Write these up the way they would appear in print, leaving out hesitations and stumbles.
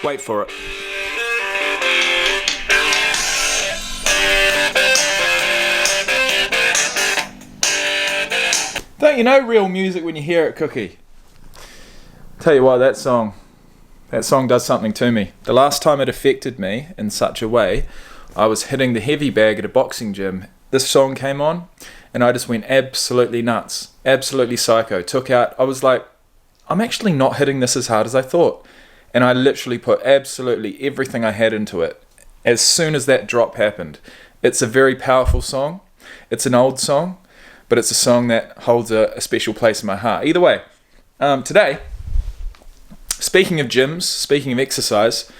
Wait for it. Don't you know real music when you hear it, Cookie? Tell you what, that song does something to me. The last time it affected me in such a way, I was hitting the heavy bag at a boxing gym. This song came on, and I just went absolutely nuts, absolutely psycho. I was like, I'm actually not hitting this as hard as I thought. And I literally put absolutely everything I had into it as soon as that drop happened. It's a very powerful song. It's an old song, but it's a song that holds a special place in my heart. Either way, today, speaking of gyms, speaking of exercise,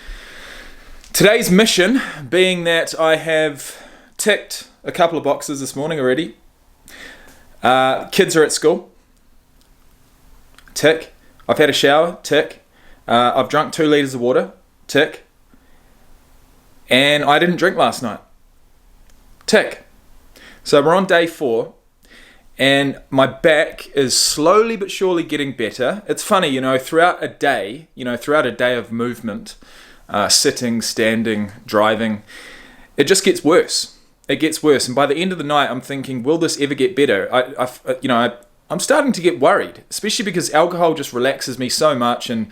today's mission being that I have ticked a couple of boxes this morning already. Kids are at school. Tick. I've had a shower. Tick. I've drunk 2 litres of water. Tick. And I didn't drink last night. Tick. So we're on day 4. And my back is slowly but surely getting better. It's funny, throughout a day of movement, sitting, standing, driving, it just gets worse. It gets worse. And by the end of the night, I'm thinking, will this ever get better? I'm starting to get worried, especially because alcohol just relaxes me so much, and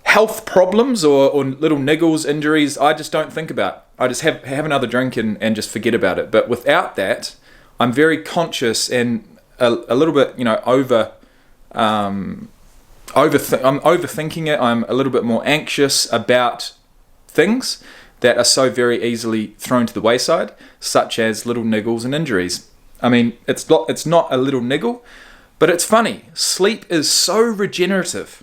health problems or little niggles, injuries, I just don't think about. I just have another drink and just forget about it. But without that, I'm very conscious and a little bit, I'm overthinking it. I'm a little bit more anxious about things that are so very easily thrown to the wayside, such as little niggles and injuries. I mean, it's not a little niggle, but it's funny. Sleep is so regenerative.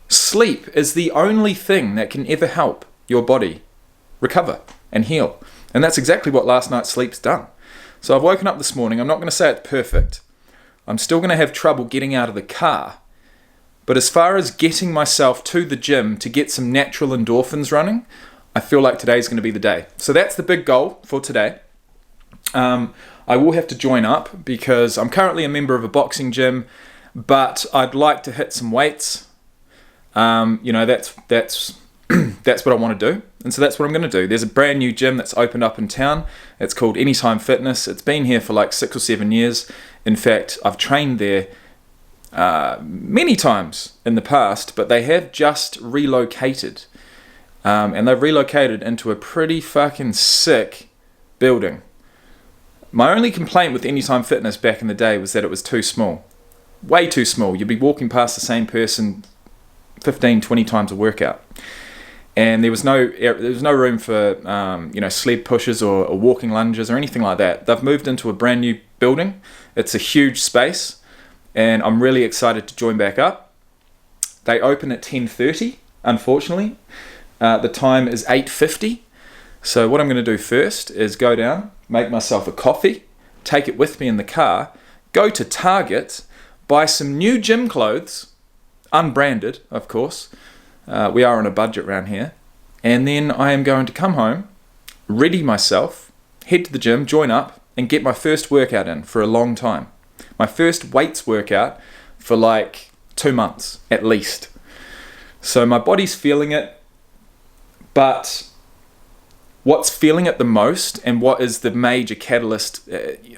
Sleep is the only thing that can ever help your body recover and heal. And that's exactly what last night's sleep's done. So I've woken up this morning. I'm not going to say it's perfect. I'm still going to have trouble getting out of the car. But as far as getting myself to the gym to get some natural endorphins running, I feel like today's going to be the day. So that's the big goal for today. I will have to join up because I'm currently a member of a boxing gym, but I'd like to hit some weights. That's that's what I want to do. And so that's what I'm going to do. There's a brand new gym that's opened up in town. It's called Anytime Fitness. It's been here for like 6 or 7 years. In fact, I've trained there many times in the past, but they have just relocated. And they've relocated into a pretty fucking sick building. My only complaint with Anytime Fitness back in the day was that it was too small. Way too small. You'd be walking past the same person 15, 20 times a workout. And there was no room for sled pushes or walking lunges or anything like that. They've moved into a brand new building. It's a huge space, and I'm really excited to join back up. They open at 10:30, unfortunately. The time is 8:50. So what I'm going to do first is go down, make myself a coffee, take it with me in the car, go to Target, buy some new gym clothes, unbranded, of course. We are on a budget around here. And then I am going to come home, ready myself, head to the gym, join up, and get my first workout in for a long time. My first weights workout for like 2 months, at least. So my body's feeling it, but what's feeling it the most and what is the major catalyst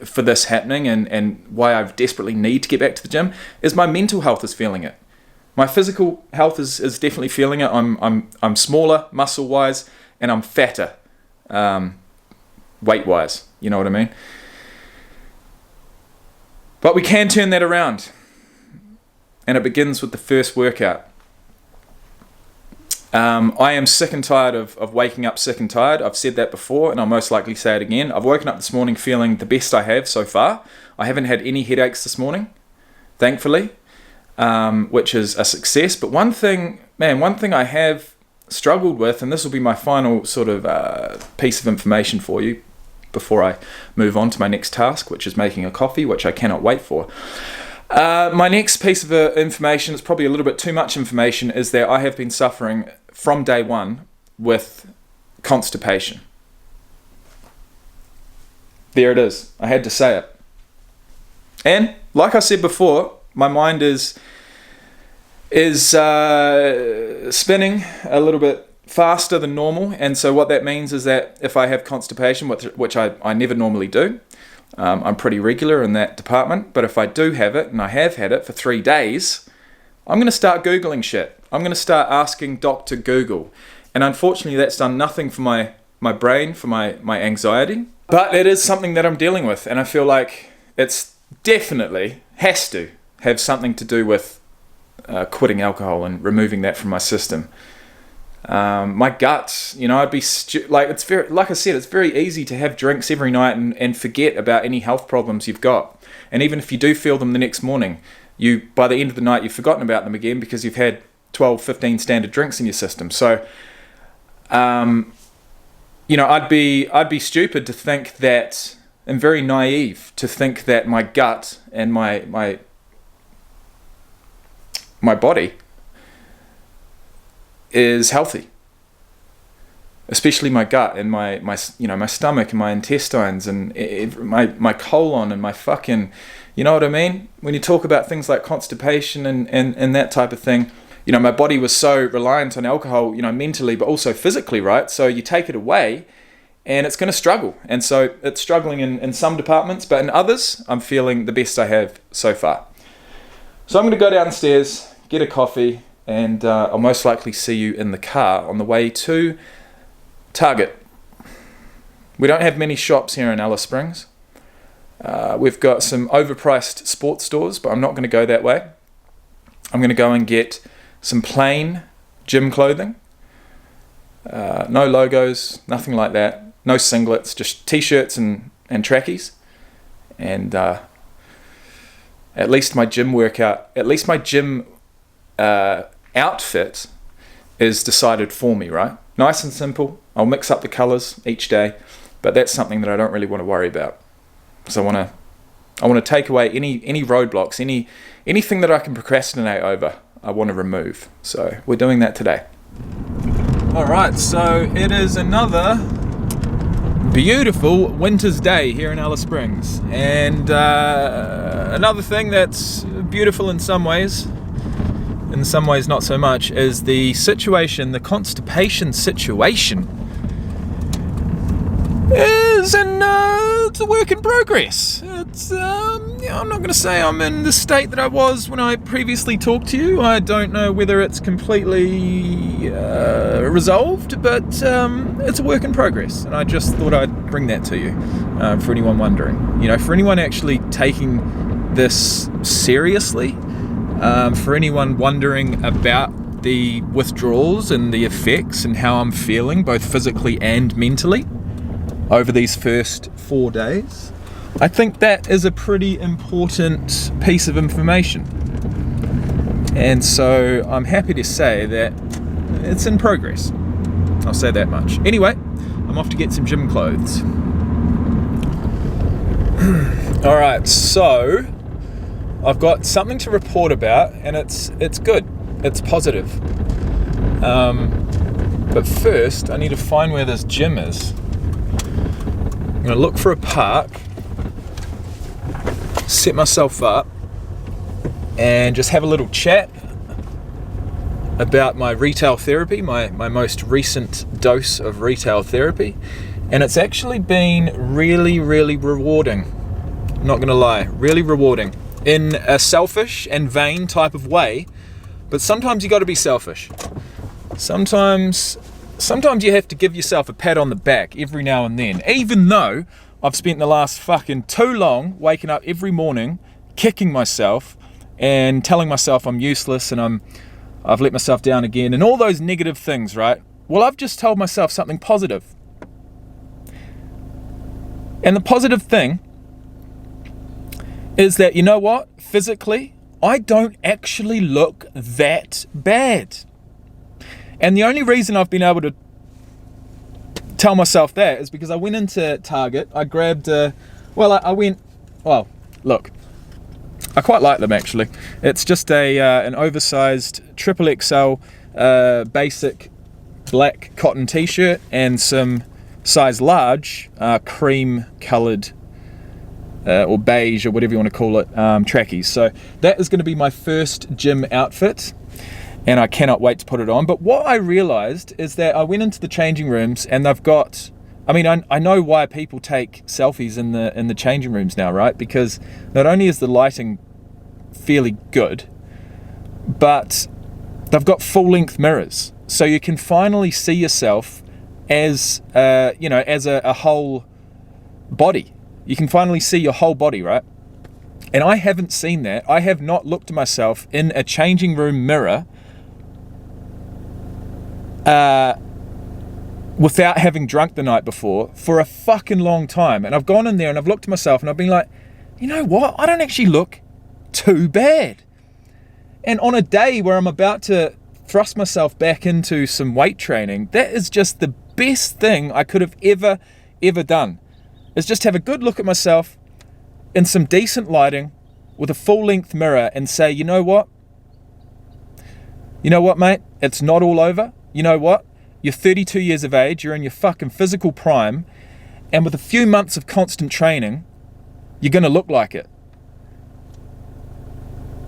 for this happening and why I desperately need to get back to the gym is my mental health is feeling it. My physical health is definitely feeling it. I'm smaller muscle wise, and I'm fatter weight wise. You know what I mean? But we can turn that around, and it begins with the first workout. I am sick and tired of waking up sick and tired. I've said that before, and I'll most likely say it again. I've woken up this morning feeling the best I have so far. I haven't had any headaches this morning, thankfully. Which is a success. But one thing I have struggled with, and this will be my final sort of piece of information for you before I move on to my next task, which is making a coffee, which I cannot wait for. My next piece of information, it's probably a little bit too much information, is that I have been suffering from day one with constipation. There it is. I had to say it. And like I said before, my mind is is spinning a little bit faster than normal. And so what that means is that if I have constipation, which I never normally do, I'm pretty regular in that department, but if I do have it, and I have had it for 3 days, I'm going to start Googling shit. I'm going to start asking Dr. Google. And unfortunately, that's done nothing for my brain, for my anxiety. But it is something that I'm dealing with, and I feel like it's definitely has to have something to do with quitting alcohol and removing that from my system. My gut, I'd be it's very, like I said, it's very easy to have drinks every night and forget about any health problems you've got. And even if you do feel them the next morning, by the end of the night, you've forgotten about them again because you've had 12, 15 standard drinks in your system. So, I'd be stupid to think that, and very naive to think that my gut and my body is healthy, especially my gut and my stomach and my intestines and my colon and my fucking, you know what I mean? When you talk about things like constipation and that type of thing, my body was so reliant on alcohol, mentally, but also physically, right? So you take it away and it's going to struggle. And so it's struggling in some departments, but in others, I'm feeling the best I have so far. So I'm going to go downstairs, get a coffee, and I'll most likely see you in the car on the way to Target. We don't have many shops here in Alice Springs. We've got some overpriced sports stores, but I'm not going to go that way. I'm going to go and get some plain gym clothing. No logos, nothing like that. No singlets, just t-shirts and trackies. And at least my gym outfit is decided for me, right? Nice and simple. I'll mix up the colors each day, but that's something that I don't really want to worry about. So I want to take away any roadblocks, anything that I can procrastinate over, I want to remove. So we're doing that today. All right, so it is another beautiful winter's day here in Alice Springs, and another thing that's beautiful in some ways not so much, is the constipation situation is it's a work in progress. It's I'm not going to say I'm in the state that I was when I previously talked to you. I don't know whether it's completely resolved, but it's a work in progress, and I just thought I'd bring that to you for anyone wondering. For anyone actually taking this seriously, for anyone wondering about the withdrawals and the effects and how I'm feeling both physically and mentally over these first 4 days, I think that is a pretty important piece of information. And so I'm happy to say that it's in progress. I'll say that much. Anyway, I'm off to get some gym clothes. Alright, so I've got something to report about, and it's good. It's positive. But first, I need to find where this gym is. I'm going to look for a park, set myself up, and just have a little chat about my retail therapy, my most recent dose of retail therapy. And it's actually been really, really rewarding. I'm not going to lie, really rewarding. In a selfish and vain type of way, but sometimes you got to be selfish. Sometimes you have to give yourself a pat on the back every now and then, even though I've spent the last fucking too long waking up every morning, kicking myself and telling myself I'm useless and I've let myself down again and all those negative things, right? Well, I've just told myself something positive. And the positive thing is that, you know what? Physically, I don't actually look that bad. And the only reason I've been able to tell myself that is because I went into Target, I grabbed look, I quite like them actually. It's just an oversized XXL basic black cotton t-shirt and some size large cream coloured or beige or whatever you want to call it, trackies. So that is going to be my first gym outfit. and I cannot wait to put it on. But what I realized is that I went into the changing rooms, and they've got, I mean, I know why people take selfies in the changing rooms now, right? Because not only is the lighting fairly good, but they've got full-length mirrors, so you can finally see yourself as as a whole body. You can finally see your whole body, right? And I haven't seen that. I have not looked at myself in a changing room mirror without having drunk the night before for a fucking long time. And I've gone in there and I've looked at myself and I've been like, you know what? I don't actually look too bad. And on a day where I'm about to thrust myself back into some weight training, that is just the best thing I could have ever done. Is just have a good look at myself in some decent lighting with a full-length mirror and say, you know what? You know what, mate? It's not all over. You know what? You're 32 years of age, you're in your fucking physical prime, and with a few months of constant training, you're going to look like it.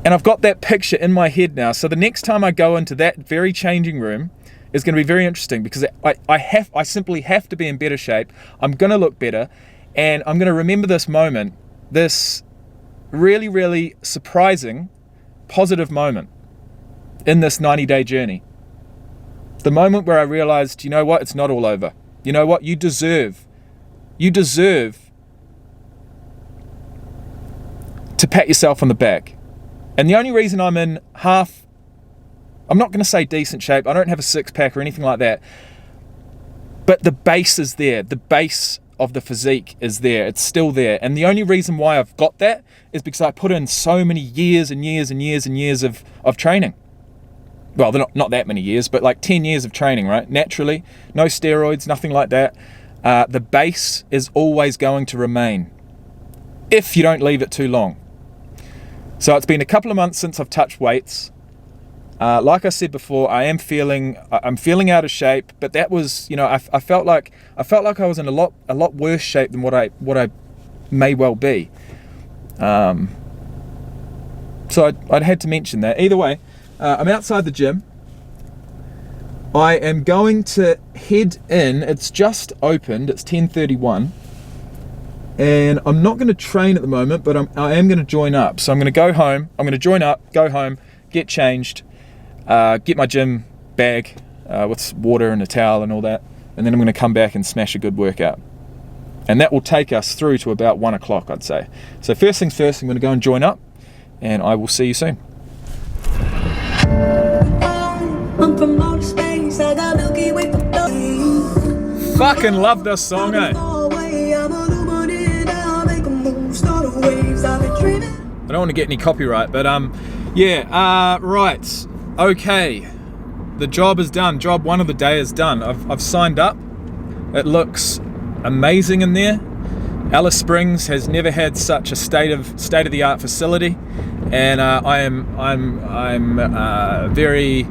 And I've got that picture in my head now, so the next time I go into that very changing room is going to be very interesting, because I simply have to be in better shape. I'm going to look better, and I'm going to remember this moment, this really, really surprising, positive moment in this 90-day journey. The moment where I realized, you know what, it's not all over. You know what, you deserve to pat yourself on the back. And the only reason I'm in I'm not going to say decent shape, I don't have a six-pack or anything like that, but the base is there. The base of the physique is there. It's still there. And the only reason why I've got that is because I put in so many years and years and years and years of training. Well, they're not that many years, but like 10 years of training, right? Naturally, no steroids, nothing like that. The base is always going to remain if you don't leave it too long. So it's been a couple of months since I've touched weights. Like I said before, I'm feeling out of shape, but that was, I felt like I was in a lot worse shape than what I may well be. So I'd had to mention that. Either way, I'm outside the gym. I am going to head in. It's just opened. It's 10:31. And I'm not going to train at the moment, but I am going to join up. So I'm going to go home. I'm going to join up, go home, get changed, get my gym bag with water and a towel and all that. And then I'm going to come back and smash a good workout. And that will take us through to about 1 o'clock, I'd say. So first things first, I'm going to go and join up, and I will see you soon. I'm from outer space, I got Milky Way for fucking love this song, eh? I don't want to get any copyright, but right, okay, the job is done. Job one of the day is done. I've signed up. It looks amazing in there. Alice Springs has never had such a state of the art facility, and I'm very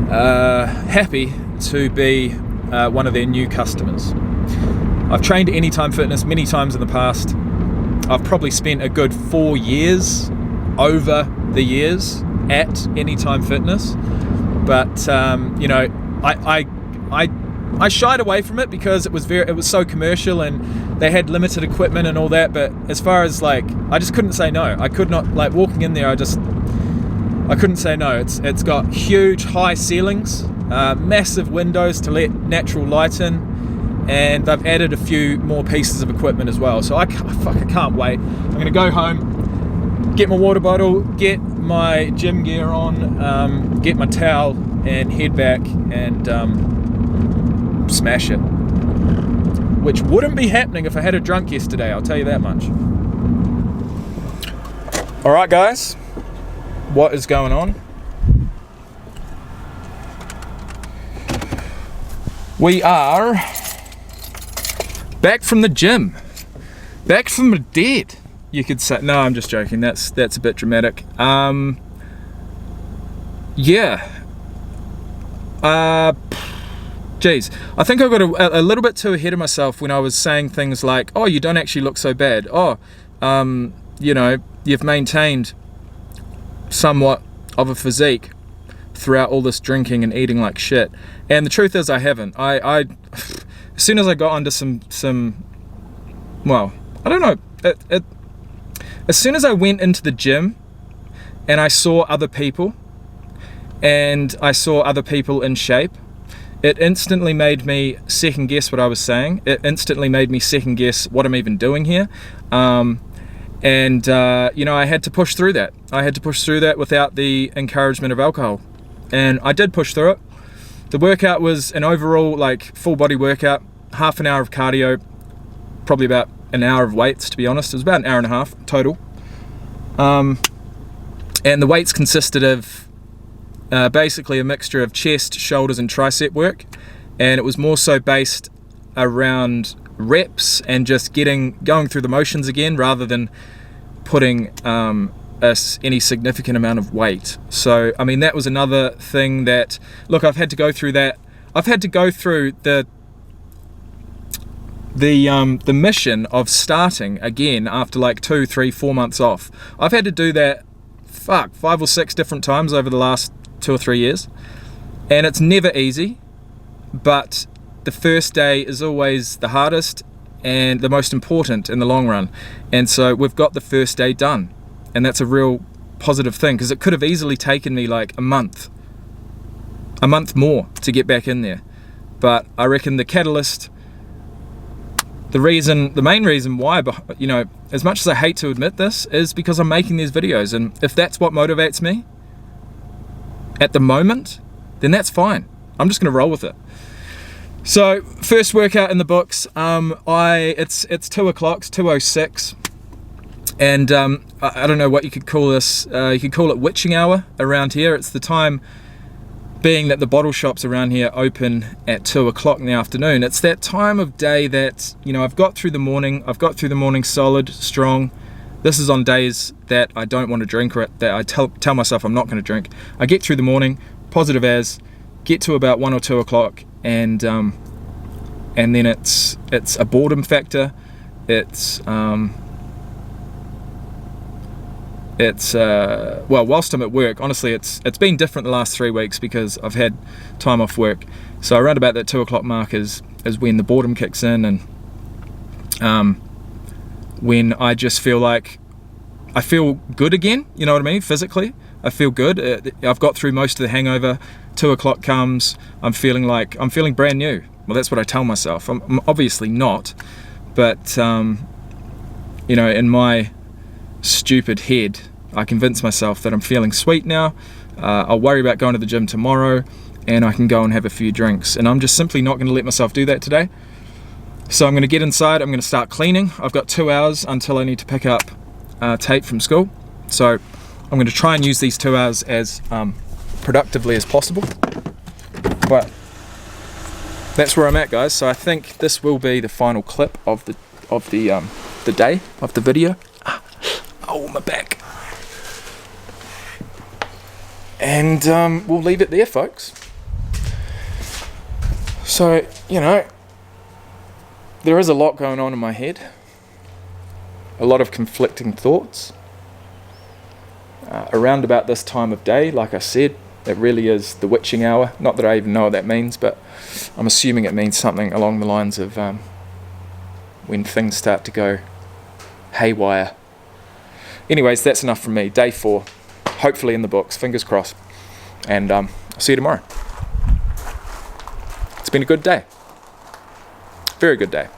happy to be one of their new customers. I've trained at Anytime Fitness many times in the past. I've probably spent a good 4 years over the years at Anytime Fitness, but I shied away from it because it was so commercial and they had limited equipment and all that. But as far as I just couldn't say no. I could not, walking in there, I couldn't say no. It's got huge high ceilings, massive windows to let natural light in. And they've added a few more pieces of equipment as well. So I can't wait. I'm going to go home, get my water bottle, get my gym gear on, get my towel, and head back and smash it. Which wouldn't be happening if I had a drunk yesterday, I'll tell you that much. Alright guys, what is going on? We are back from the gym, back from the dead, you could say. No, I'm just joking. That's a bit dramatic. Geez, I think I got a little bit too ahead of myself when I was saying things like, "Oh, you don't actually look so bad." Oh, you've maintained somewhat of a physique throughout all this drinking and eating like shit. And the truth is I haven't. I as soon as I got onto some well, I don't know, as soon as I went into the gym and I saw other people and I saw other people in shape, it instantly made me second guess what I was saying. It instantly made me second guess what I'm even doing here. You know, I had to push through that. I had to push through that without the encouragement of alcohol. And I did push through it. The workout was an overall, like, full body workout, half an hour of cardio, probably about an hour of weights, to be honest. It was about an hour and a half total. And the weights consisted of basically a mixture of chest, shoulders, and tricep work. And it was more so based around reps and just going through the motions again, rather than putting any significant amount of weight. So I mean, that was another thing that, look, I've had to go through that. I've had to go through the mission of starting again after like 2, 3, 4 months off. I've had to do that 5 or 6 different times over the last 2 or 3 years, and it's never easy, but the first day is always the hardest and the most important in the long run. And so we've got the first day done, and that's a real positive thing, because it could have easily taken me like a month more to get back in there. But I reckon the catalyst, the main reason why, you know, as much as I hate to admit this, is because I'm making these videos, and if that's what motivates me at the moment, then that's fine. I'm just going to roll with it. So first workout in the books. It's 2 o'clock, it's 2:06, and I don't know what you could call this. You could call it witching hour around here. It's the time, being that the bottle shops around here open at 2 o'clock in the afternoon. It's that time of day that, you know, I've got through the morning solid, strong. This is on days that I don't want to drink, or that I tell myself I'm not going to drink. I get through the morning, positive as, get to about 1 or 2 o'clock, and then it's a boredom factor. It's well, whilst I'm at work, honestly, it's been different the last 3 weeks because I've had time off work. So around about that 2 o'clock mark is when the boredom kicks in, and when I just feel like I feel good again, you know what I mean, physically. I feel good. I've got through most of the hangover. 2 o'clock comes, I'm feeling brand new. Well, that's what I tell myself. I'm obviously not, but you know, in my stupid head, I convince myself that I'm feeling sweet now. I'll worry about going to the gym tomorrow, and I can go and have a few drinks, and I'm just simply not going to let myself do that today. So I'm going to get inside, I'm going to start cleaning. I've got 2 hours until I need to pick up Tate from school, so I'm going to try and use these 2 hours as productively as possible. But that's where I'm at, guys. So I think this will be the final clip of the day, of the video. Oh, my back. And we'll leave it there, folks. So, you know, there is a lot going on in my head. A lot of conflicting thoughts. Around about this time of day, like I said, it really is the witching hour. Not that I even know what that means, but I'm assuming it means something along the lines of when things start to go haywire. Anyways, that's enough from me. Day 4, hopefully in the books, fingers crossed. And I'll see you tomorrow. It's been a good day. Very good day.